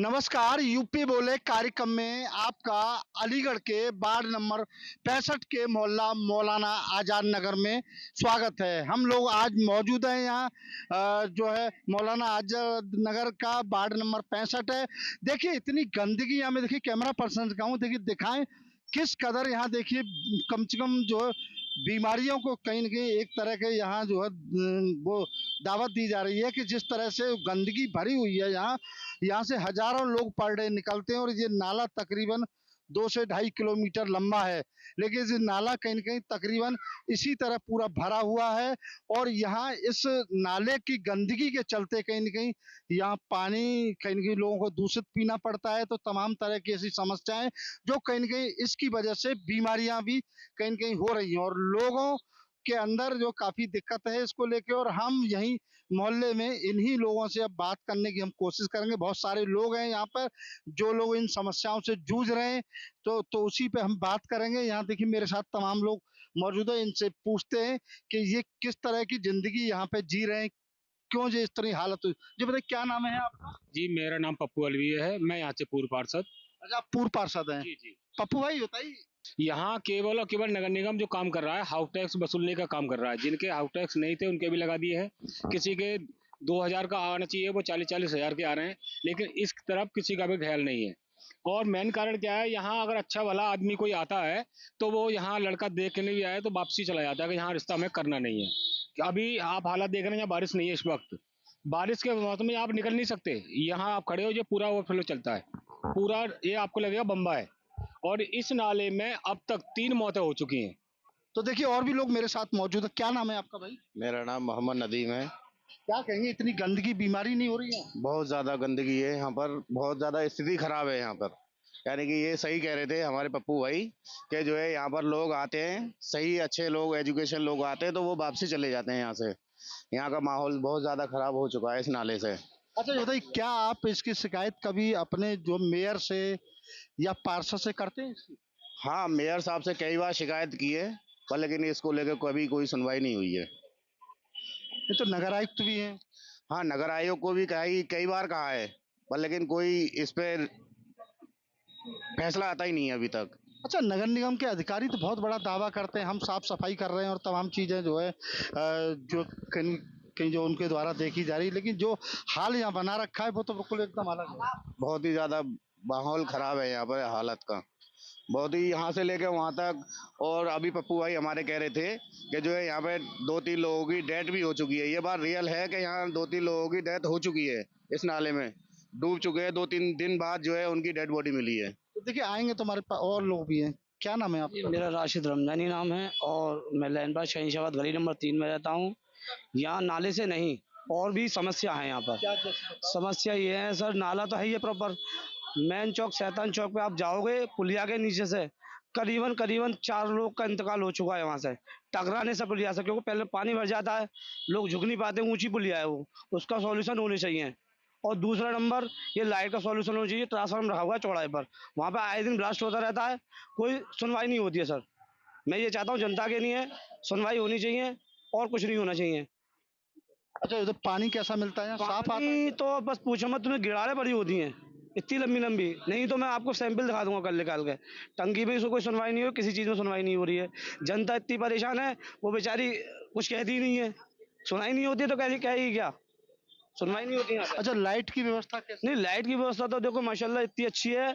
नमस्कार, यूपी बोले कार्यक्रम में आपका अलीगढ़ के वार्ड नंबर 65 के मोहल्ला मौलाना आजाद नगर में स्वागत है। हम लोग आज मौजूद हैं यहाँ जो है मौलाना आजाद नगर का वार्ड नंबर 65 है। देखिए इतनी गंदगी यहाँ में, देखिए कैमरा पर्सन का हूँ, देखिए दिखाएं किस कदर यहाँ, देखिए कम से कम जो है बीमारियों को कहीं न कहीं एक तरह के यहाँ जो है वो दावत दी जा रही है कि जिस तरह से गंदगी भरी हुई है यहाँ, यहाँ से हजारों लोग पर डे निकलते हैं और ये नाला तकरीबन 2 से 2.5 किलोमीटर लंबा है, लेकिन ये नाला कहीं न कहीं तकरीबन इसी तरह पूरा भरा हुआ है। और यहाँ इस नाले की गंदगी के चलते कहीं न कहीं यहाँ पानी कहीं न कहीं लोगों को दूषित पीना पड़ता है। तो तमाम तरह की ऐसी समस्याएं जो कहीं न कहीं इसकी वजह से बीमारियां भी कहीं न कहीं हो रही हैं और लोगों के अंदर जो काफी दिक्कत है इसको लेके। और हम यहीं मोहल्ले में इन्हीं लोगों से अब बात करने की हम कोशिश करेंगे। बहुत सारे लोग हैं यहाँ पर जो लोग इन समस्याओं से जूझ रहे हैं, तो उसी पे हम बात करेंगे। यहाँ देखिए मेरे साथ तमाम लोग मौजूद है, इनसे पूछते हैं कि ये किस तरह की जिंदगी यहाँ पे जी रहे हैं, क्यों ये इस तरह हालत हुई। जी बताइए क्या नाम है आपका? जी, मेरा नाम पप्पू अलवी है। मैं यहाँ से पूर्व पार्षद। अच्छा, आप पूर्व पार्षद हैं। जी जी। पप्पू भाई बताइए। यहाँ केवल और केवल नगर निगम जो काम कर रहा है, हाउस टैक्स वसूलने का काम कर रहा है। जिनके हाउस टैक्स नहीं थे उनके भी लगा दिए हैं। किसी के 2000 का आना चाहिए, वो 40-40 हजार के आ रहे हैं, लेकिन इस तरफ किसी का भी ख्याल नहीं है। और मेन कारण क्या है, यहाँ अगर अच्छा भला आदमी कोई आता है तो वो यहाँ लड़का देखने भी आए तो वापसी चला जाता है कि यहाँ रिश्ता हमें करना नहीं है। अभी आप हालात देख रहे हैं, यहाँ बारिश नहीं है इस वक्त। बारिश के मौसम में आप निकल नहीं सकते। यहाँ आप खड़े हो, जो पूरा ओवरफ्लो चलता है, पूरा ये आपको लगेगा बम्बा है। और इस नाले में अब तक 3 मौतें हो चुकी हैं। तो देखिए और भी लोग मेरे साथ मौजूद है। क्या नाम है आपका भाई? मेरा नाम मोहम्मद नदीम है। क्या कहेंगे, इतनी गंदगी बीमारी नहीं हो रही है? बहुत ज़्यादा गंदगी है यहाँ पर, बहुत ज़्यादा स्थिति खराब है यहाँ पर। यानी कि ये सही कह रहे थे हमारे पप्पू भाई कि जो है यहाँ पर लोग आते हैं, सही अच्छे लोग, एजुकेशन लोग आते हैं तो वो वापसी चले जाते हैं यहाँ से। यहाँ का माहौल बहुत ज़्यादा खराब हो चुका है इस नाले से। अच्छा ये बताइए, क्या आप इसकी शिकायत कभी अपने जो मेयर से या पार्षद से करते हैं इसकी? हाँ, मेयर साहब से कई बार शिकायत की है, पर लेकिन इसको लेकर कभी कोई सुनवाई नहीं हुई है। ये तो नगर आयुक्त भी हैं। हाँ, नगर आयोग को भी कई बार कहा है, पर लेकिन कोई इस पे फैसला आता ही नहीं है अभी तक। अच्छा, नगर निगम के अधिकारी तो बहुत बड़ा दावा करते हैं, हम साफ सफाई कर रहे हैं और तमाम चीजें जो है जो कहीं कहीं जो उनके द्वारा देखी जा रही है, लेकिन जो हाल यहाँ बना रखा है वो तो बिल्कुल एकदम अलग है। बहुत ही ज्यादा माहौल खराब है यहाँ पर, हालत का बहुत ही, यहाँ से लेकर वहाँ तक। और अभी पप्पू भाई हमारे कह रहे थे कि जो है यहाँ पे 2-3 लोगों की डेथ भी हो चुकी है। ये बात रियल है कि यहाँ 2-3 लोगों की डेथ हो चुकी है, इस नाले में डूब चुके हैं। 2-3 दिन बाद जो है उनकी डेड बॉडी मिली है। तो देखिए आएंगे तो हमारे पास और लोग भी हैं। क्या नाम है आपका? मेरा राशिद रमजानी नाम है और मैं लैंडबाज शहनशाबाद गली नंबर 3 में रहता हूँ। यहाँ नाले से नहीं और भी समस्या है यहाँ पर। क्या समस्या ये है सर, नाला तो है ही प्रॉपर। मेन चौक शैतान चौक पे आप जाओगे, पुलिया के नीचे से करीबन 4 लोग का इंतकाल हो चुका है वहाँ से, टकराने से पुलिया से। क्योंकि पहले पानी भर जाता है, लोग झुक नहीं पाते, ऊंची पुलिया है वो, उसका सॉल्यूशन होनी चाहिए। और दूसरा नंबर, ये लाइट का सॉल्यूशन होना चाहिए। ट्रांसफार्मर रखा हुआ है चौड़ाई पर, वहाँ पे आए दिन ब्लास्ट होता रहता है, कोई सुनवाई नहीं होती है सर। मैं ये चाहता हूँ जनता के लिए सुनवाई होनी चाहिए और कुछ नहीं होना चाहिए। अच्छा उधर पानी कैसा मिलता है? साफ आता है? पानी तो बस पूछो मत, तुम्हें गिराड़े पड़ी होती हैं इतनी लंबी लंबी। नहीं तो मैं आपको सैंपल दिखा दूंगा कल निकाल के। टंकी में इसको कोई सुनवाई नहीं हो, किसी चीज़ में सुनवाई नहीं हो रही है। जनता इतनी परेशान है, वो बेचारी कुछ कहती नहीं है। सुनाई नहीं होती है तो कहेगी क्या? सुनवाई नहीं होती है। अच्छा लाइट की व्यवस्था कैसी? नहीं, लाइट की व्यवस्था तो देखो माशाल्लाह इतनी अच्छी है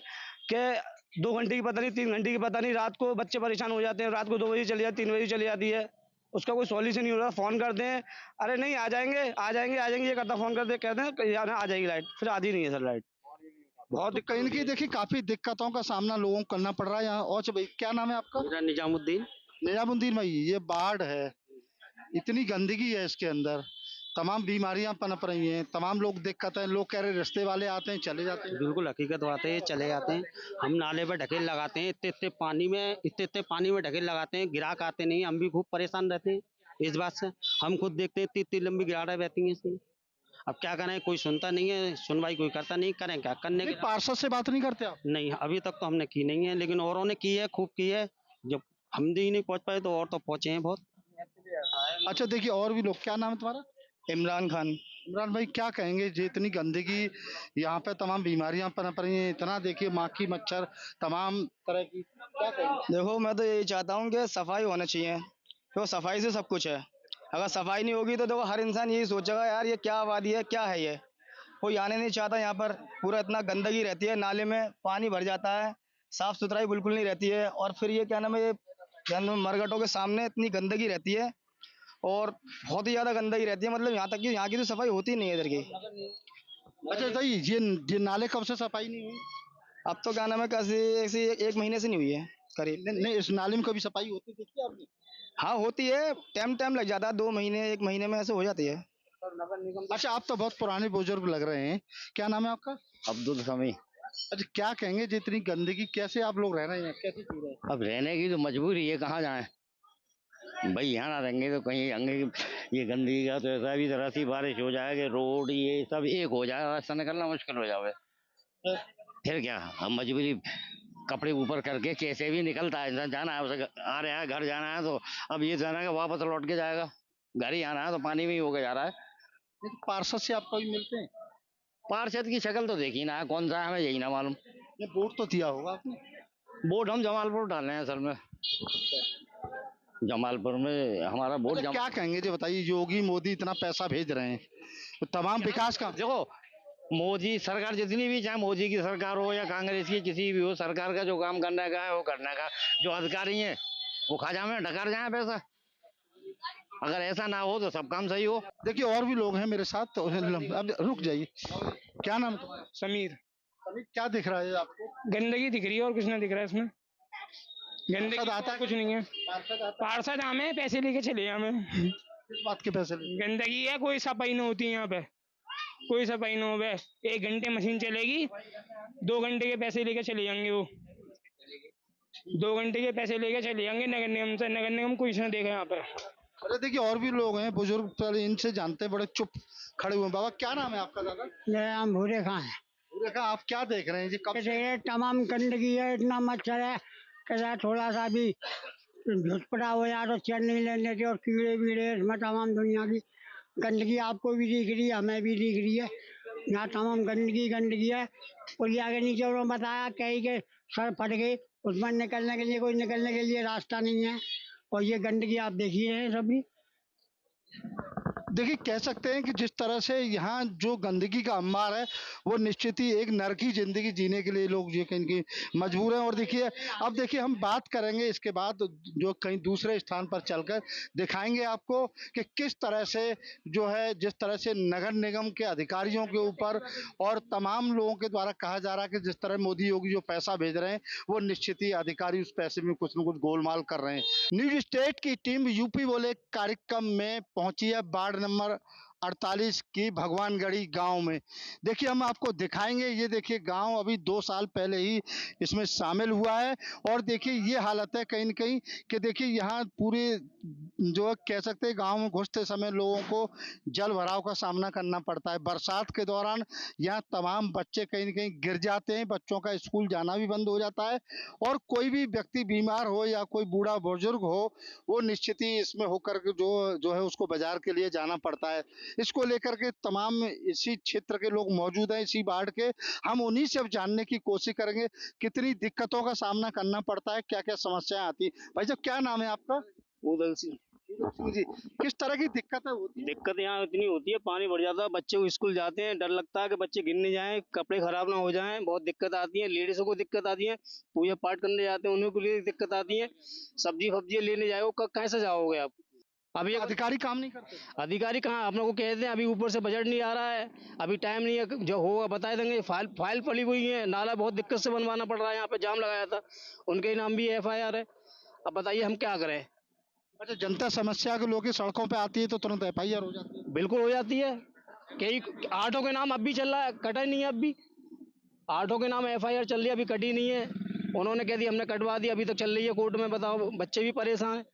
कि 2 घंटे की पता नहीं, 3 घंटे की पता नहीं। रात को बच्चे परेशान हो जाते हैं, रात को 2 बजे चली जाती, 3 बजे चली जाती है, उसका कोई सॉल्यूशन नहीं हो रहा। फोन करते हैं, अरे नहीं आ जाएंगे आ जाएंगे आ जाएंगे, ये करता फोन करते कहते हैं कि आ जाएगी लाइट, फिर आती नहीं है सर लाइट। बहुत तो कहीं न कहीं देखिए काफी दिक्कतों का सामना लोगों को करना पड़ रहा है यहाँ। और भाई क्या नाम है आपका? मेरा निजामुद्दीन। निजामुद्दीन भाई, ये बाढ़ है, इतनी गंदगी है इसके अंदर, तमाम बीमारियां पनप रही हैं, तमाम लोग दिक्कत है। लोग कह रहे रिश्ते वाले आते हैं चले जाते हैं। बिल्कुल हकीकत बात है, ये चले जाते हैं। हम नाले पर ढकेल लगाते हैं, इतने पानी में, इतने पानी में ढकेल लगाते हैं, ग्राहक आते नहीं। हम भी खूब परेशान रहते हैं इस बात से। हम खुद देखते हैं इतनी लंबी गिराड़े बहती हैं इसमें। अब क्या करें, कोई सुनता नहीं है, सुनवाई कोई करता नहीं, करें क्या करने के। पार्षद से बात नहीं करते आप? नहीं, अभी तक तो हमने की नहीं है, लेकिन औरों ने की है, खूब की है। जब हम भी नहीं पहुंच पाए तो और तो पहुंचे हैं बहुत। अच्छा देखिए और भी लोग, क्या नाम है तुम्हारा? इमरान खान। इमरान भाई क्या कहेंगे जी, इतनी गंदगी, यहाँ पे तमाम बीमारियां पनप रही हैं, इतना देखिए माखी मच्छर तमाम तरह की, क्या कहेंगे? देखो मैं तो यही चाहता हूँ कि सफाई होना चाहिए, तो सफाई से सब कुछ है। अगर सफाई नहीं होगी तो देखो हर इंसान यही सोचेगा यार ये क्या आबादी है, क्या है ये, कोई आने नहीं चाहता यहाँ पर। पूरा इतना गंदगी रहती है, नाले में पानी भर जाता है, साफ सुथराई बिल्कुल नहीं रहती है। और फिर ये क्या नाम है, ये क्या नाम है, मरघटों के सामने इतनी गंदगी रहती है और बहुत ही ज्यादा गंदगी रहती है, मतलब यहाँ तक कि यहाँ की तो सफाई होती ही नहीं है इधर की। अच्छा भाई, ये नाले कब से सफाई नहीं हुई? अब तो क्या नाम है, कैसे ऐसे 1 महीने से नहीं हुई है करीब। नहीं नहीं, इस नाले में कभी सफाई होती देखी आपने? हाँ होती है, टाइम टाइम लग जाता है, 2 महीने 1 महीने में ऐसे हो जाती है। अच्छा, आप तो बहुत पुराने बुजुर्ग लग रहे हैं, क्या नाम है आपका? अब्दुल समी। अच्छा, क्या कहेंगे जितनी गंदगी, कैसे आप लोग रह रहे हैं, कैसे जी रहे हैं? अब रहने की तो मजबूरी है, कहाँ जाएं भाई, यहाँ ना रहेंगे तो कहीं आगे। ये गंदगी का तो ऐसा भी तरह सी बारिश हो जाए कि रोड ये सब एक हो जाए, रास्ता निकलना मुश्किल हो जावे। फिर क्या, हम मजबूरी कपड़े ऊपर करके कैसे भी निकलता है इंसान, जाना है उसे, आ रहा है घर जाना है तो अब ये जाना है कि वापस लौट के जाएगा, घर ही आना है तो पानी में ही होके जा रहा है। नहीं तो पार्षद से आप कभी मिलते हैं? पार्षद की शक्ल तो देखी ना है, कौन सा है हमें यही ना मालूम। ये वोट तो दिया होगा आपने? वोट हम जमालपुर डाले हैं असल में, जमालपुर में हमारा वोट अच्छा, क्या कहेंगे जी बताइए, योगी मोदी इतना पैसा भेज रहे हैं तो तमाम विकास का, देखो मोदी सरकार जितनी भी, चाहे मोदी की सरकार हो या कांग्रेस की किसी भी हो, सरकार का जो काम करने का है वो करने का, जो अधिकारी हैं वो खजाने में ढकार जाए पैसा, अगर ऐसा ना हो तो सब काम सही हो। देखिए और भी लोग हैं मेरे साथ, तो अब रुक जाइए, क्या नाम है तुम्हारा? समीर। अभी क्या दिख रहा है आपको? गंदगी दिख रही है और कुछ ना दिख रहा है इसमें, गंदगी पार्षद आता है? कुछ नहीं है। पार्षद आता पार्षद हमें पैसे लेके चले हमें, है? किस बात के पैसे लेंगे? गंदगी है, कोई सफाई नहीं होती है यहाँ पे, कोई सफाई नहीं हो बे। 1 घंटे मशीन चलेगी, 2 घंटे के पैसे लेके चले जाएंगे वो, 2 घंटे के पैसे लेके चले जाएंगे नगर निगम से, नगर निगम कुछ ना देगा यहाँ पे। अरे देखिए और भी लोग हैं बुजुर्ग, पहले इनसे जानते हैं, बड़े चुप खड़े हुए हैं। बाबा क्या नाम है आपका दादा? मेरा नाम भूरे खां है। देखा आप क्या देख रहे हैं जी, कब से? ये तमाम गंदगी है, इतना मच्छर है कि थोड़ा सा भी झुटपटा हो जाए तो चैन नहीं लेने के, और कीड़े वीड़े इसमें तमाम दुनिया की गंदगी आपको भी दिख रही है, हमें भी दिख रही है। यहाँ तमाम गंदगी गंदगी है। पुलिया के नीचे उन्होंने बताया कहीं के सर फट गए, उसमें निकलने के लिए कोई निकलने के लिए रास्ता नहीं है, और ये गंदगी आप देखिए है सभी। देखिए कह सकते हैं कि जिस तरह से यहाँ जो गंदगी का अंबार है, वो निश्चित ही एक नरक की जिंदगी जीने के लिए लोग ये कहीं की मजबूर हैं। और देखिए अब देखिए हम बात करेंगे इसके बाद, जो कहीं दूसरे स्थान पर चलकर दिखाएंगे आपको कि किस तरह से जो है, जिस तरह से नगर निगम के अधिकारियों के ऊपर और तमाम लोगों के द्वारा कहा जा रहा है कि जिस तरह मोदी योगी जो पैसा भेज रहे हैं, वो निश्चित ही अधिकारी उस पैसे में कुछ न कुछ गोलमाल कर रहे हैं। न्यूज स्टेट की टीम यूपी बोले कार्यक्रम में पहुंची है वार्ड नंबर 48 की भगवानगढ़ी गांव में। देखिए हम आपको दिखाएंगे, ये देखिए गांव अभी 2 साल पहले ही इसमें शामिल हुआ है। और देखिए ये हालत है कहीं न कहीं कि देखिए यहाँ पूरे जो है कह सकते हैं गांव में घुसते समय लोगों को जल भराव का सामना करना पड़ता है। बरसात के दौरान यहाँ तमाम बच्चे कहीं न कहीं गिर जाते हैं, बच्चों का स्कूल जाना भी बंद हो जाता है, और कोई भी व्यक्ति बीमार हो या कोई बूढ़ा बुजुर्ग हो, वो निश्चित ही इसमें होकर के जो है उसको बाजार के लिए जाना पड़ता है। इसको लेकर के तमाम इसी क्षेत्र के लोग मौजूद हैं, इसी वार्ड के। हम उन्हीं से अब जानने की कोशिश करेंगे कितनी दिक्कतों का सामना करना पड़ता है, क्या क्या समस्याएं आती है। भाई साहब क्या नाम है आपका? उदल सिंह। उदल सिंह जी, किस तरह की दिक्कतें होती है? दिक्कत यहाँ इतनी होती है, पानी भर जाता है, बच्चे को स्कूल जाते हैं, डर लगता है कि बच्चे गिर नहीं जाएं, कपड़े खराब ना हो जाएं, बहुत दिक्कत आती है। लेडीजों को दिक्कत आती है, पूजा पाठ करने जाते हैं उन्हीं के लिए दिक्कत आती है। सब्जी फब्जी लेने जाओ, कैसे जाओगे आप? अभी अधिकारी काम नहीं करते? अधिकारी कहाँ, आप लोग को कहते हैं अभी ऊपर से बजट नहीं आ रहा है, अभी टाइम नहीं है, जो होगा बता देंगे। फाइल पड़ी हुई है, नाला बहुत दिक्कत से बनवाना पड़ रहा है, यहाँ पे जाम लगाया था, उनके नाम भी FIR है। अब बताइए हम क्या करें? अच्छा, जनता समस्या के लोग सड़कों पे आती है तो तुरंत FIR हो जाती है? बिल्कुल हो जाती है। कई आठों के नाम अब भी चल रहा है, कटा नहीं है अब भी, आठों के नाम FIR चल रही है, अभी कटी नहीं है। उन्होंने कह दी हमने कटवा दी, अभी तक चल रही है कोर्ट में। बताओ, बच्चे भी परेशान हैं,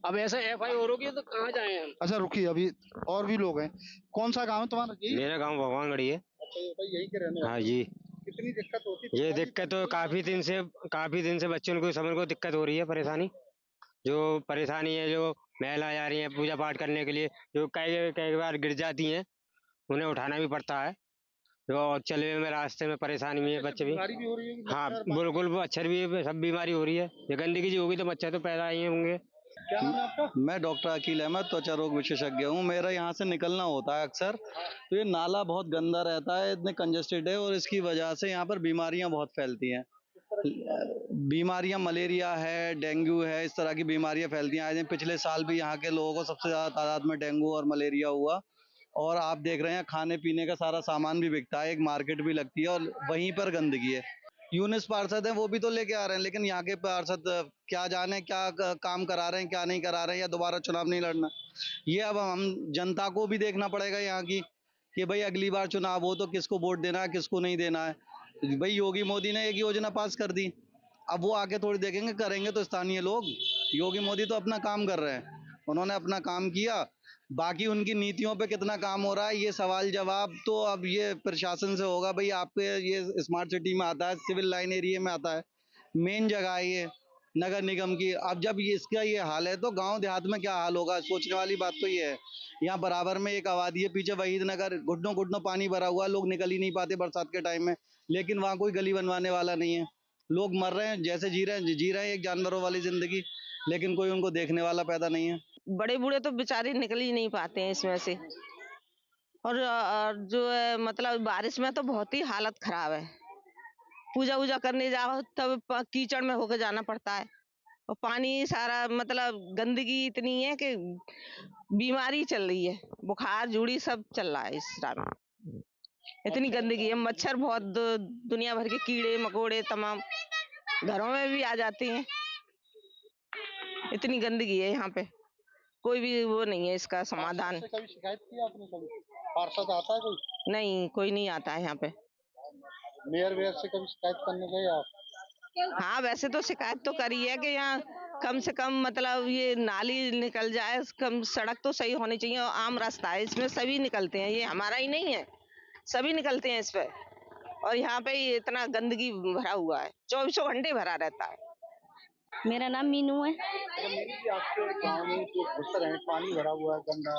अब ऐसे FIR होगी तो कहाँ जाए हम? अच्छा रुकिए, अभी और भी लोग हैं। कौन सा गांव है तुम्हारा? मेरा गांव भगवानगढ़ी है। अच्छा, ये भाई यही के रहने वाले? हाँ जी। कितनी दिक्कत होती है? ये दिक्कत तो काफी दिन से बच्चों को समझ को दिक्कत हो रही है, परेशानी है। जो महिला जा रही है पूजा पाठ करने के लिए, जो कई बार गिर जाती हैं, उन्हें उठाना भी पड़ता है। तो चलने में रास्ते में परेशानी भी है, बच्चे भी। बीमारी भी हो रही है हाँ बिल्कुल, मच्छर भी है, सब बीमारी हो रही है। ये गंदगी जी होगी तो मच्छर तो पैदा ही होंगे। क्या नाम है आपका? मैं डॉक्टर अकील अहमद, त्वचा रोग विशेषज्ञ हूँ। मेरा यहाँ से निकलना होता है अक्सर, तो ये नाला बहुत गंदा रहता है, इतने कंजेस्टेड है, और इसकी वजह से यहाँ पर बीमारियाँ बहुत फैलती हैं। बीमारियाँ मलेरिया है, डेंगू है, इस तरह की बीमारियाँ फैलती हैं। आज पिछले साल भी यहाँ के लोगों को सबसे ज़्यादा तादाद में डेंगू और मलेरिया हुआ। और आप देख रहे हैं खाने पीने का सारा सामान भी बिकता है, एक मार्केट भी लगती है, और वहीं पर गंदगी है। यूनिस पार्षद हैं, वो भी तो लेके आ रहे हैं, लेकिन यहाँ के पार्षद क्या जाने क्या काम करा रहे हैं, क्या नहीं करा रहे हैं, या दोबारा चुनाव नहीं लड़ना। ये अब हम जनता को भी देखना पड़ेगा यहाँ की, कि भाई अगली बार चुनाव हो तो किसको वोट देना है, किसको नहीं देना है। भाई योगी मोदी ने एक योजना पास कर दी, अब वो आके थोड़ी देखेंगे, करेंगे तो स्थानीय लोग। योगी मोदी तो अपना काम कर रहे हैं, उन्होंने अपना काम किया, बाकी उनकी नीतियों पे कितना काम हो रहा है ये सवाल जवाब तो अब ये प्रशासन से होगा। भाई आपके ये स्मार्ट सिटी में आता है, सिविल लाइन एरिया में आता है, मेन जगह है ये नगर निगम की। अब जब ये इसका ये हाल है तो गांव देहात में क्या हाल होगा, सोचने वाली बात तो ये है। यहाँ बराबर में एक आबादी है, पीछे वहीद नगर, घुटनों घुटनों पानी भरा हुआ है, लोग निकल ही नहीं पाते बरसात के टाइम में, लेकिन वहाँ कोई गली बनवाने वाला नहीं है। लोग मर रहे हैं, जैसे जी रहे हैं एक जानवरों वाली जिंदगी, लेकिन कोई उनको देखने वाला पैदा नहीं है। बड़े बूढ़े तो बेचारे निकल ही नहीं पाते हैं इसमें से। और जो है मतलब बारिश में तो बहुत ही हालत खराब है। पूजा वूजा करने जाओ तब कीचड़ में होकर जाना पड़ता है, और पानी सारा मतलब गंदगी इतनी है कि बीमारी चल रही है, बुखार जुड़ी सब चल रहा है इस टाइम। इतनी गंदगी है, मच्छर बहुत, दुनिया भर के कीड़े मकोड़े तमाम घरों में भी आ जाते हैं। इतनी गंदगी है यहाँ पे, कोई भी वो नहीं है इसका समाधान। पार्षद से कभी शिकायत की आपने? कभी पार्षद आता है कोई? नहीं, कोई नहीं आता है यहाँ पे। मेयर वेयर से कभी शिकायत करने गए आप? हाँ, वैसे तो शिकायत तो करी है कि यहाँ कम से कम मतलब ये नाली निकल जाए, कम सड़क तो सही होनी चाहिए, और आम रास्ता है इसमें सभी निकलते हैं, ये हमारा ही नहीं है, सभी निकलते हैं इस पे। और यहाँ पे ये इतना गंदगी भरा हुआ है, 24 घंटे भरा रहता है। मेरा नाम मीनू है। आपके गाँव में जो घुसर है, पानी भरा हुआ है गंदा,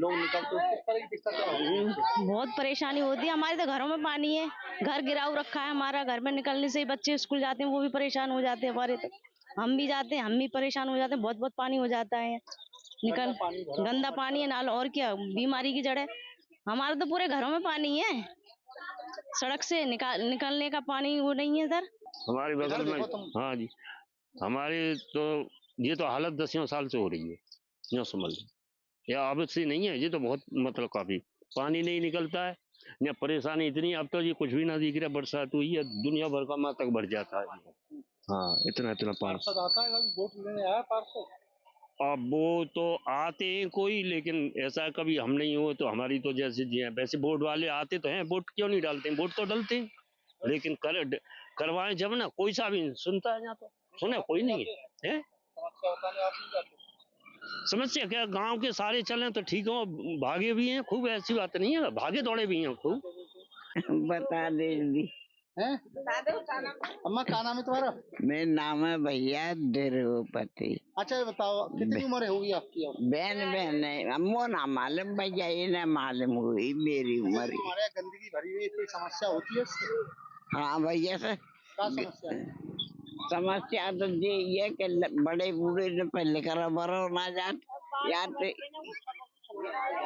लोग निकलते हैं, किस तरह की दिक्कत है? बहुत परेशानी होती है, हमारे तो घरों में पानी है, घर गिराव रखा है हमारा, घर में निकलने से ही बच्चे स्कूल जाते हैं, वो भी परेशान हो जाते हैं हमारे, तो हम भी जाते हैं, हम भी परेशान हो जाते हैं, बहुत बहुत पानी हो जाता है निकल, गंदा पानी है नाल, और क्या बीमारी की जड़ है। हमारे तो पूरे घरों में पानी है, सड़क से निकलने का पानी वो नहीं है सर। हमारे बगल में, हाँ जी, हमारे तो ये तो हालत 10 साल से हो रही है, जो समझ लो, या अब से नहीं है, ये तो बहुत मतलब काफी पानी नहीं निकलता है, या परेशानी इतनी, अब तो ये कुछ भी ना दिख रहा, बरसात हुई है दुनिया भर का माँ तक भर जाता है। हाँ, इतना पानी। पार्षद आता है, वोट लेने आया पार्षद? अब वो तो आते हैं कोई, लेकिन ऐसा कभी हम नहीं हुए तो हमारी तो जैसे जी है वैसे वोट वाले आते तो हैं, वोट क्यों नहीं डालते हैं, वोट तो डालते हैं, लेकिन करवाएं जब ना, कोई सा भी सुनता है, यहाँ तो सुने कोई नहीं है। समस्या क्या, गांव के सारे चले तो ठीक हो, भागे भी हैं खूब, ऐसी बात नहीं है, भागे दौड़े भी हैं खूब। बता दे दी हैं? अम्मा क्या नाम है तुम्हारा? मेरा नाम है भैया द्रौपदी। अच्छा ये बताओ, कितनी उम्र होगी आपकी? बहन है, अम्मो ना मालूम भैया, ये ना मालूम हुई मेरी उम्र। हमारे यहाँ गंदगी भरी हुई, कोई समस्या होती है इससे? हाँ भैया सर, क्या समस्या है? समस्या तो ये कि बड़े बूढ़े ने पहले करा बरो ना जाते,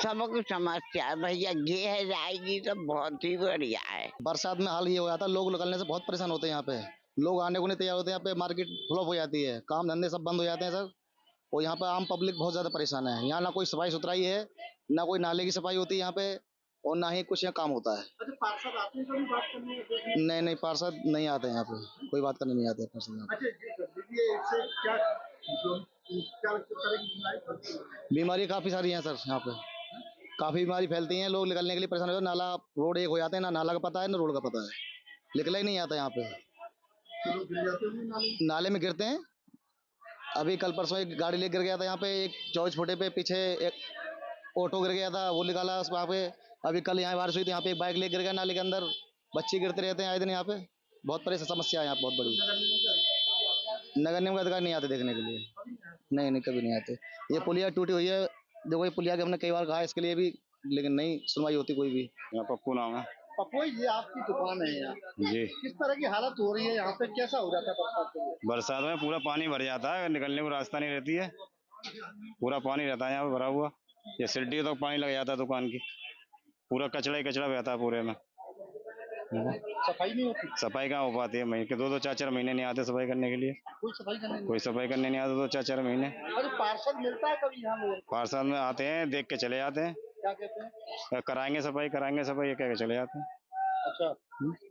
सबको समस्या है भैया, ये है जाएगी तो बहुत ही बढ़िया है। बरसात में हाल ये हो जाता है, लोग निकलने से बहुत परेशान होते हैं, यहाँ पे लोग आने को नहीं तैयार होते हैं, यहाँ पे मार्केट फ्लॉप हो जाती है, काम धंधे सब बंद हो जाते हैं सर, और यहाँ पे आम पब्लिक बहुत ज्यादा परेशान है। यहाँ ना कोई सफाई सुथराई है, ना कोई नाले की सफाई होती है यहाँ पे, और ना ही कुछ यहाँ काम होता है। अच्छा, पार्षद आते हैं कभी बात करने? नहीं, पार्षद नहीं आते यहाँ पे, कोई बात करने नहीं आते पार्षद यहाँ पे। बीमारी काफी सारी है सर, यहाँ पे काफी बीमारी फैलती है, लोग निकलने के लिए परेशान होते हैं, नाला रोड एक हो जाते हैं, ना नाला का पता है ना रोड का पता है, निकला ही नहीं आता यहाँ पे, नाले में गिरते हैं। अभी कल परसों एक गाड़ी लेकर गिर गया था यहाँ पे, एक 24 फुटे पे पीछे एक ऑटो गिर गया था, वो निकाला उस वहाँ पे। अभी कल यहाँ बारिश हुई थी, यहाँ पे एक बाइक ले गिर गया नाले के अंदर, बच्चे गिरते रहते हैं आए दिन यहाँ पे, बहुत परेशान समस्या है यहाँ बहुत बड़ी। नगर निगम के अधिकारी नहीं आते देखने के लिए, नहीं कभी नहीं आते। ये पुलिया टूटी हुई है, देखो ये पुलिया के हमने कई बार कहा, इसके लिए भी लेकिन नहीं सुनवाई होती कोई भी। यहाँ पप्पू नाम है। पप्पू ये आपकी दुकान है यहाँ, जी। किस तरह की हालत हो रही है यहाँ पे, कैसा हो जाता है बरसात के? बरसात में पूरा पानी भर जाता है, निकलने को रास्ता नहीं रहती है, पूरा पानी रहता है यहाँ पे भरा हुआ। ये सीढ़ी तक पानी लग जाता है दुकान की, पूरा कचड़ा ही कचड़ा बहता है पूरे में। सफाई नहीं होती? सफाई कहाँ हो पाती है, महीने के 2-2 4-4 महीने नहीं आते सफाई करने के लिए। कोई सफाई करने नहीं? कोई सफाई करने नहीं आता 2-4 महीने। अरे पार्सल मिलता है कभी यहाँ लोग? पार्सल में आते हैं, देख के चले जाते हैं, क्या कहते हैं? कराएंगे सफाई ये कह के चले जाते हैं। अच्छा,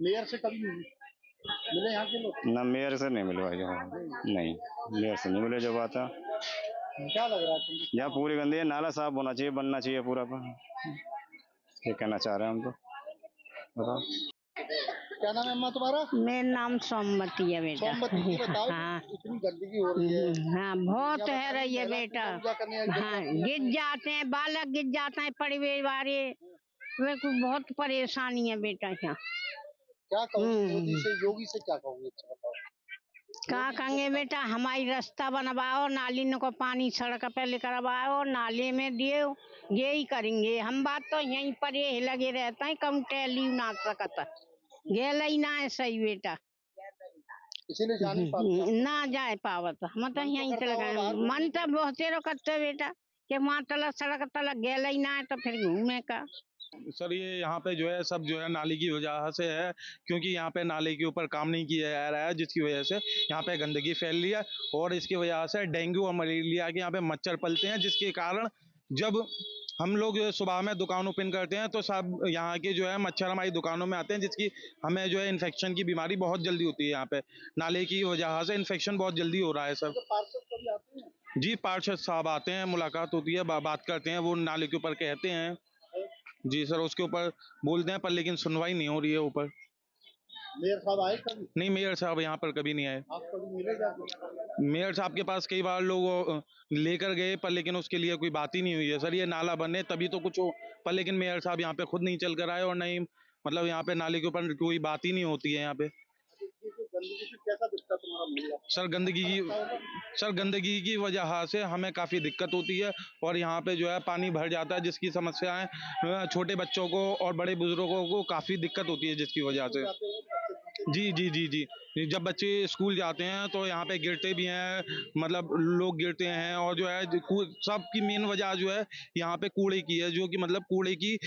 मेयर से कभी मिले यहाँ के लोग? ना मेयर से नहीं मिलवाई जो, नहीं मेयर से नहीं मिले जो बात है। क्या लग रहा है तुमको? यहाँ पूरी गंदी है, नाला साफ होना चाहिए, बनना चाहिए पूरा। ये कहना चाह रहे हैं हम तो। बताओ क्या नाम है अम्मा तुम्हारा? मेरा नाम सोमवती है बेटा। सोमवती जी बताओ, हाँ इतनी गंदगी हो रही है। हाँ बहुत है रही है बेटा। हाँ गिर जाते हैं, बालक गिर जाते हैं, परिवार वाले, मेरे को बहुत परेशानी है बेटा यहाँ। क्या कहोगे मोदी से, योगी से क्या कहोगे? अच्छा बताओ। क्या कहेंगे बेटा, हमारी रास्ता बनवाओ, नाली को पानी सड़क पे लेकर करवाओ, नाले में दियो, यही करेंगे हम। बात तो यहीं पर ये लगे रहता है, कम टहली ना सकता, गेल ही ना है सही बेटा, इसीलिए जा नहीं पाते ना जाए पावत। हम तो यहीं चले गए, मन तो बहुत करते बेटा कि वहाँ तला सड़क तला गेल ही ना है तो फिर घूमे का। सर ये यहाँ पे जो है सब जो है नाली की वजह से है, क्योंकि यहाँ पे नाले के ऊपर काम नहीं किया जा रहा है, जिसकी वजह से यहाँ पे गंदगी फैल रही है और इसकी वजह से डेंगू और मलेरिया के यहाँ पे मच्छर पलते हैं, जिसके कारण जब हम लोग सुबह में दुकान ओपन करते हैं तो सब यहाँ के जो है मच्छर हमारी दुकानों में आते हैं, जिसकी हमें जो है इन्फेक्शन की बीमारी बहुत जल्दी होती है। यहाँ पे नाले की वजह से इन्फेक्शन बहुत जल्दी हो रहा है सर। जी पार्षद साहब आते हैं, मुलाकात होती है, बात करते हैं, वो नाले के ऊपर कहते हैं जी सर, उसके ऊपर बोलते हैं पर लेकिन सुनवाई नहीं हो रही है ऊपर। मेयर साहब आए कभी? नहीं मेयर साहब यहाँ पर कभी नहीं आए। आप कभी मिले जाके? मेयर साहब के पास कई बार लोग लेकर गए पर लेकिन उसके लिए कोई बात ही नहीं हुई है सर। ये नाला बने तभी तो कुछ हो, पर लेकिन मेयर साहब यहाँ पे खुद नहीं चल कर आए और नहीं मतलब यहाँ पे नाले के ऊपर कोई बात ही नहीं होती है यहाँ पे। गंदगी से कैसा दिखता तुम्हारा मोहल्ला? सर गंदगी की वजह से हमें काफ़ी दिक्कत होती है और यहाँ पे जो है पानी भर जाता है, जिसकी समस्याएं छोटे बच्चों को और बड़े बुजुर्गों को काफ़ी दिक्कत होती है, जिसकी वजह से जी जब बच्चे स्कूल जाते हैं तो यहाँ पे गिरते भी हैं, मतलब लोग गिरते हैं और जो है सबकी मेन वजह जो है यहाँ पे कूड़े की है, जो कि मतलब कूड़े की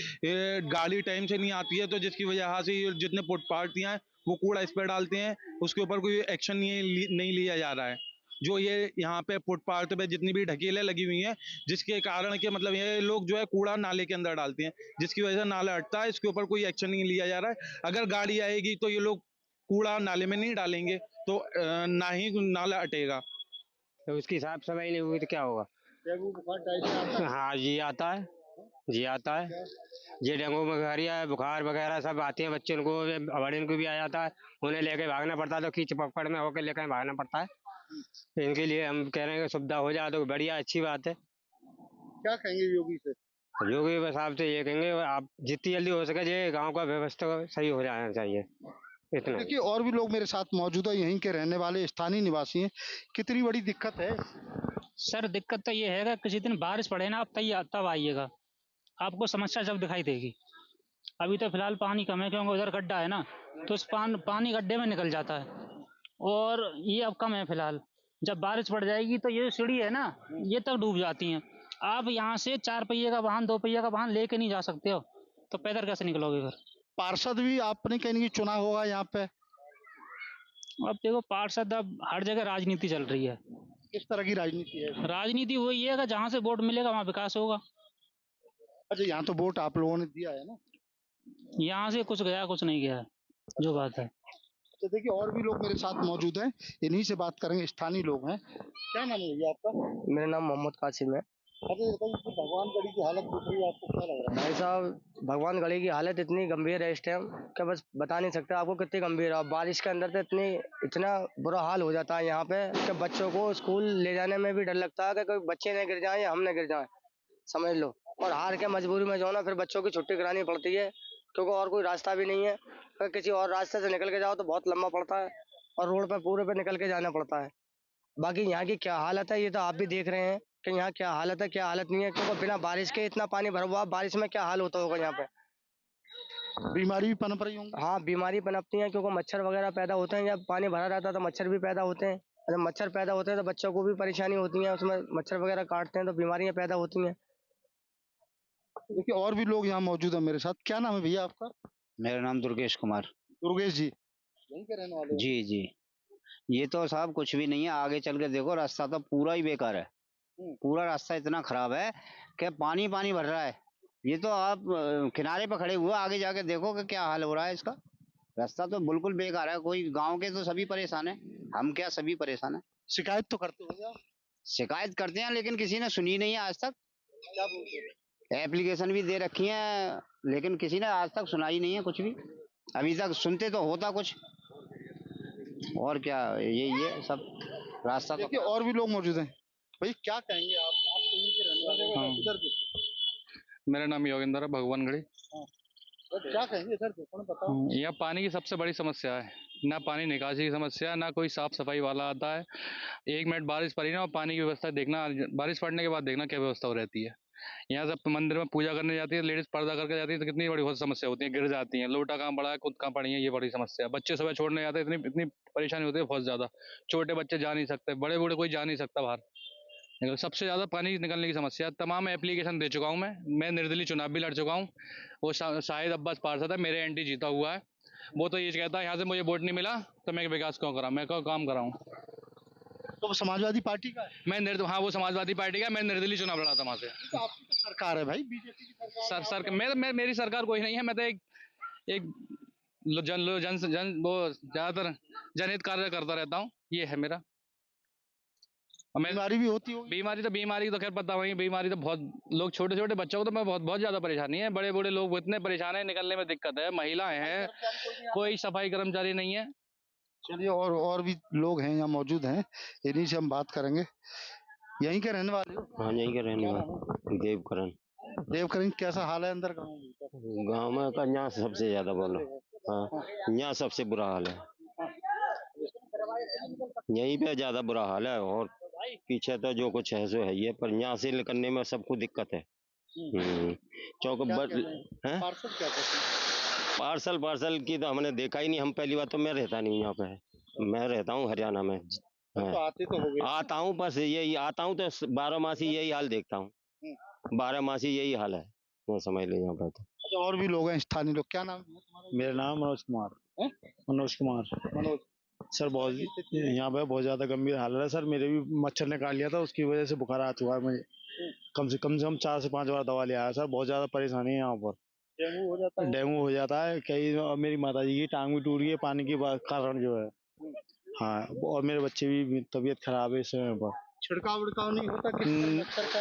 गाड़ी टाइम से नहीं आती है, तो जिसकी वजह से जितने फुटपाथ हैं वो कूड़ा इस पर डालते हैं, उसके ऊपर कोई एक्शन नहीं लिया जा रहा है। जो ये यहाँ पे फुटपाथ पे जितनी भी ढकेलें लगी हुई हैं, जिसके कारण के मतलब ये लोग जो है कूड़ा नाले के अंदर डालते हैं, जिसकी वजह से नाला हटता है, इसके ऊपर कोई एक्शन नहीं लिया जा रहा है। अगर गाड़ी आएगी तो ये लोग कूड़ा नाले में नहीं डालेंगे तो ना ही नाला हटेगा। तो उसकी साफ सफाई नहीं होगी तो क्या होगा? हाँ जी आता है ये डेंगू मलेरिया बुखार वगैरह सब आते हैं, बच्चों को बड़े को भी आ जाता है, उन्हें लेके भागना पड़ता है, तो कीच पकड़ में होकर लेकर भागना पड़ता है। तो इनके लिए हम कह रहे हैं कि सुविधा हो जाए तो बढ़िया अच्छी बात है। क्या कहेंगे योगी से? योगी बस आपसे ये कहेंगे आप जितनी जल्दी हो सके ये गाँव का व्यवस्था सही हो जाना चाहिए, इतना। देखिए और भी लोग मेरे साथ मौजूद है, यहीं के रहने वाले स्थानीय निवासी हैं। कितनी बड़ी दिक्कत है? सर दिक्कत तो ये है कि किसी दिन बारिश पड़े ना आप तब आइएगा, आपको समस्या जब दिखाई देगी। अभी तो फिलहाल पानी कम है क्योंकि उधर गड्ढा है ना, तो उस पानी गड्ढे में निकल जाता है और ये अब कम है फिलहाल। जब बारिश पड़ जाएगी तो ये सीढ़ी है ना, ये तक डूब जाती हैं। आप यहाँ से 4 पहिए का वाहन 2 पहिए का वाहन लेके नहीं जा सकते हो, तो पैदल कैसे निकलोगे फिर? पार्षद भी आपने कहीं चुना होगा यहाँ पे? अब देखो पार्षद अब हर जगह राजनीति चल रही है। किस तरह की राजनीति है? राजनीति वही है कि जहाँ से वोट मिलेगा वहाँ विकास होगा। अच्छा यहाँ तो वोट आप लोगों ने दिया है ना? यहाँ से कुछ गया कुछ नहीं गया, जो बात है। तो देखिए और भी लोग मेरे साथ मौजूद हैं, इन्हीं से बात करेंगे, स्थानीय लोग हैं। क्या नाम है भैया आपका? मेरा नाम मोहम्मद कासिम है। अच्छा भगवान गढ़ी की हालत देख रही है, आपको क्या लग रहा है? भाई साहब भगवान गढ़ी की हालत इतनी गंभीर है इस टाइम कि बस बता नहीं सकते आपको कितनी गंभीर है। बारिश के अंदर तो इतना बुरा हाल हो जाता है यहाँ पे कि बच्चों को स्कूल ले जाने में भी डर लगता है कि कोई बच्चे न गिर जाए या हम न गिर जाए, समझ लो। और हार के मजबूरी में जो है ना फिर बच्चों की छुट्टी करानी पड़ती है, क्योंकि और कोई रास्ता भी नहीं है। अगर किसी और रास्ते से निकल के जाओ तो बहुत लंबा पड़ता है और रोड पे पूरे पे निकल के जाना पड़ता है। बाकी यहाँ की क्या हालत है ये तो आप भी देख रहे हैं। कि यहाँ क्या हालत है क्या हालत नहीं है, क्योंकि बिना बारिश के इतना पानी भरा हुआ, बारिश में क्या हाल होता होगा यहाँ पे। बीमारी भी पनप रही होंगी। हाँ बीमारी पनपती है, क्योंकि मच्छर वगैरह पैदा होते हैं, जब पानी भरा रहता है तो मच्छर भी पैदा होते हैं, जब मच्छर पैदा होते हैं तो बच्चों को भी परेशानी होती है, उसमें मच्छर वगैरह काटते हैं तो बीमारियां पैदा होती हैं। देखिए और भी लोग यहाँ मौजूद है मेरे साथ। क्या नाम है भैया आपका? मेरा नाम दुर्गेश कुमार। दुर्गेश जी यहीं के रहने वाले हो? जी जी, ये तो साहब कुछ भी नहीं है, आगे चल के देखो रास्ता तो पूरा ही बेकार है। पूरा रास्ता इतना खराब है कि पानी पानी भर रहा है। ये तो आप किनारे पर खड़े हुए आगे जाके देखो कि क्या हाल हो रहा है इसका। रास्ता तो बिल्कुल बेकार है। कोई गांव के तो सभी परेशान है, हम क्या सभी परेशान है। शिकायत तो करते हो आप? शिकायत करते हैं लेकिन किसी ने सुनी नहीं है आज तक। क्या बोलते हैं? एप्लीकेशन भी दे रखी है लेकिन किसी ने आज तक सुनाई नहीं है कुछ भी। अभी तक सुनते तो होता कुछ, और क्या ये सब रास्ता। देखिए और भी लोग मौजूद हैं। भाई क्या कहेंगे आप कहीं के रहने वाले हो? इधर देखिए। मेरा नाम योगेंद्र है, भगवानगढ़ी। क्या कहेंगे इधर देखो, बताओ। यहाँ पानी की सबसे बड़ी समस्या है, ना पानी निकासी की समस्या, ना कोई साफ सफाई वाला आता है। 1 मिनट बारिश पड़ी ना और पानी की व्यवस्था देखना, बारिश पड़ने के बाद देखना क्या व्यवस्था हो रहती है। यहाँ सब मंदिर में पूजा करने जाती है, लेडीज पर्दा करके जाती है तो कितनी बड़ी बहुत समस्या होती है, गिर जाती हैं, लोटा कहाँ पड़ा है, खुद कहाँ पड़ी है, ये बड़ी समस्या है। बच्चे सुबह छोड़ने जाते हैं, इतनी इतनी परेशानी होती है बहुत ज्यादा। छोटे बच्चे जा नहीं सकते, बड़े बूढ़े कोई जा नहीं सकता बाहर। सबसे ज्यादा पानी निकलने की समस्या। तमाम एप्लीकेशन दे चुका हूँ मैं निर्दलीय चुनाव भी लड़ चुका हूँ। वो शाहिद अब्बास पार्षद है, मेरे एंटी जीता हुआ है। वो तो ये कहता है यहाँ से मुझे वोट नहीं मिला तो मैं विकास क्यों कराऊं, मैं क्यों काम कराऊं। तो वो समाजवादी पार्टी का है? हाँ वो समाजवादी पार्टी का, मैं निर्दलीय चुनाव लड़ा था वहाँ से। तो आपकी तो सरकार है भाई, बीजेपी की सरकार। मेरी सरकार कोई नहीं है। मैं तो एक वो ज्यादातर जनहित कार्य करता रहता हूँ, ये है मेरा। बीमारी भी होती होगी? बीमारी तो खैर पता वही, बीमारी तो बहुत लोग छोटे छोटे बच्चों को तो मैं बहुत ज्यादा परेशानी है। बड़े बूढ़े लोग इतने परेशान है, निकलने में दिक्कत है। महिलाएं हैं, कोई सफाई कर्मचारी नहीं है। चलिए और भी लोग हैं यहाँ मौजूद हैं, इन्हीं से हम बात करेंगे। यहीं के रहने वाले हो? हाँ यहीं के रहने वाले। देवकरण। देवकरण कैसा हाल है अंदर गाँव में? का यहाँ सबसे ज्यादा बोलो। हाँ यहाँ सबसे बुरा हाल है, यहीं पे ज्यादा बुरा हाल है। और पीछे तो जो कुछ है सो है ये, पर यहाँ से निकलने में सबको दिक्कत है। चौक पार्सल की तो हमने देखा ही नहीं। हम पहली बार तो मैं रहता नहीं यहाँ पे, मैं रहता हूँ हरियाणा में। तो आते तो हो गए। आता हूँ बस यही, आता हूँ तो 12 मासी यही हाल देखता हूँ। 12 मासी यही हाल है, वो समझ लो यहाँ पे तो। अच्छा और भी लोग हैं स्थानीय लोग। क्या नाम है तुम्हारा? मेरा नाम मनोज कुमार। मनोज कुमार। मनोज सर बहुत यहाँ पे बहुत ज्यादा गंभीर हालत है सर। मेरे भी मच्छर ने काट लिया था, उसकी वजह से बुखार आ चुका है मुझे। कम से कम 4 से 5 बार दवा लिया है सर। बहुत ज्यादा परेशानी है यहाँ पर। डेंगू हो जाता है कई। मेरी माताजी की टांग भी टूट गई है पानी के कारण जो है। हाँ और मेरे बच्चे भी तबीयत खराब है इस समय पर। छिड़काव विड़काव नहीं होता?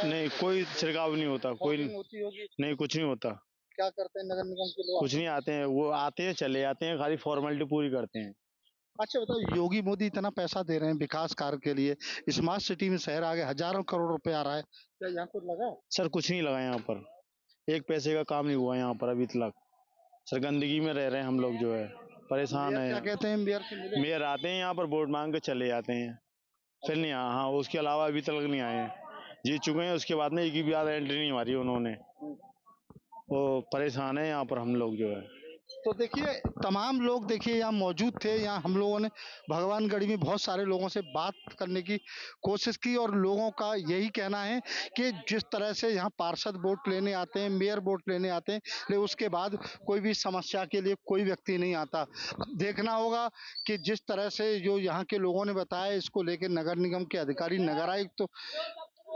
नहीं कोई छिड़काव नहीं होता, कोई नहीं, कुछ नहीं होता। क्या करते हैं नगर निगम के लोग? कुछ नहीं, आते हैं वो आते हैं चले जाते हैं, खाली फॉर्मेलिटी पूरी करते हैं। अच्छा बताओ, योगी मोदी इतना पैसा दे रहे हैं विकास कार्य के लिए, स्मार्ट सिटी में शहर आगे हजारों करोड़ रुपए आ रहा है, क्या यहाँ कुछ लगा? सर कुछ नहीं लगा यहाँ पर, 1 पैसे का काम नहीं हुआ यहाँ पर अभी तक। सर गंदगी में रह रहे हैं हम लोग, जो है परेशान है। क्या कहते हैं मेयर से मिले? मेयर आते हैं यहाँ पर, वोट मांग के चले जाते हैं, फिर नहीं आया। हाँ उसके अलावा अभी तक नहीं आए हैं। जीत चुके हैं, उसके बाद में एक भी बार एंट्री नहीं मारी उन्होंने। वो परेशान है यहाँ पर हम लोग, जो है। तो देखिए तमाम लोग देखिए यहाँ मौजूद थे। यहाँ हम लोगों ने भगवानगढ़ी में बहुत सारे लोगों से बात करने की कोशिश की और लोगों का यही कहना है कि जिस तरह से यहाँ पार्षद वोट लेने आते हैं, मेयर वोट लेने आते हैं, लेकिन उसके बाद कोई भी समस्या के लिए कोई व्यक्ति नहीं आता। देखना होगा कि जिस तरह से जो यहाँ के लोगों ने बताया, इसको लेकर नगर निगम के अधिकारी, नगर आयुक्त तो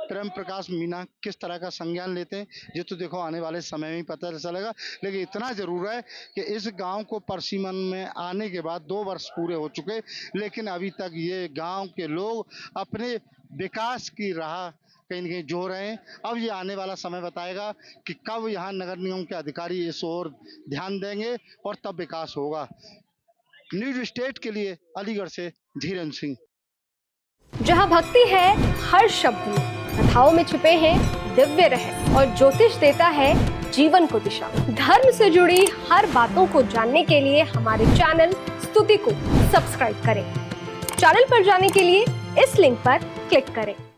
प्रेम प्रकाश मीना किस तरह का संज्ञान लेते हैं, ये तो देखो आने वाले समय में ही पता चलेगा। लेकिन इतना जरूर है कि इस गांव को परसिमन में आने के बाद 2 वर्ष पूरे हो चुके, लेकिन अभी तक ये गांव के लोग अपने विकास की राह कहीं न कहीं जो रहे हैं। अब ये आने वाला समय बताएगा कि कब यहाँ नगर निगम के अधिकारी इस ओर ध्यान देंगे और तब विकास होगा। न्यूज स्टेट के लिए अलीगढ़ से धीरेन्द्र सिंह। जहाँ भक्ति है हर शब्द में, कथाओं में छुपे हैं दिव्य रहस्य और ज्योतिष देता है जीवन को दिशा। धर्म से जुड़ी हर बातों को जानने के लिए हमारे चैनल स्तुति को सब्सक्राइब करें। चैनल पर जाने के लिए इस लिंक पर क्लिक करें।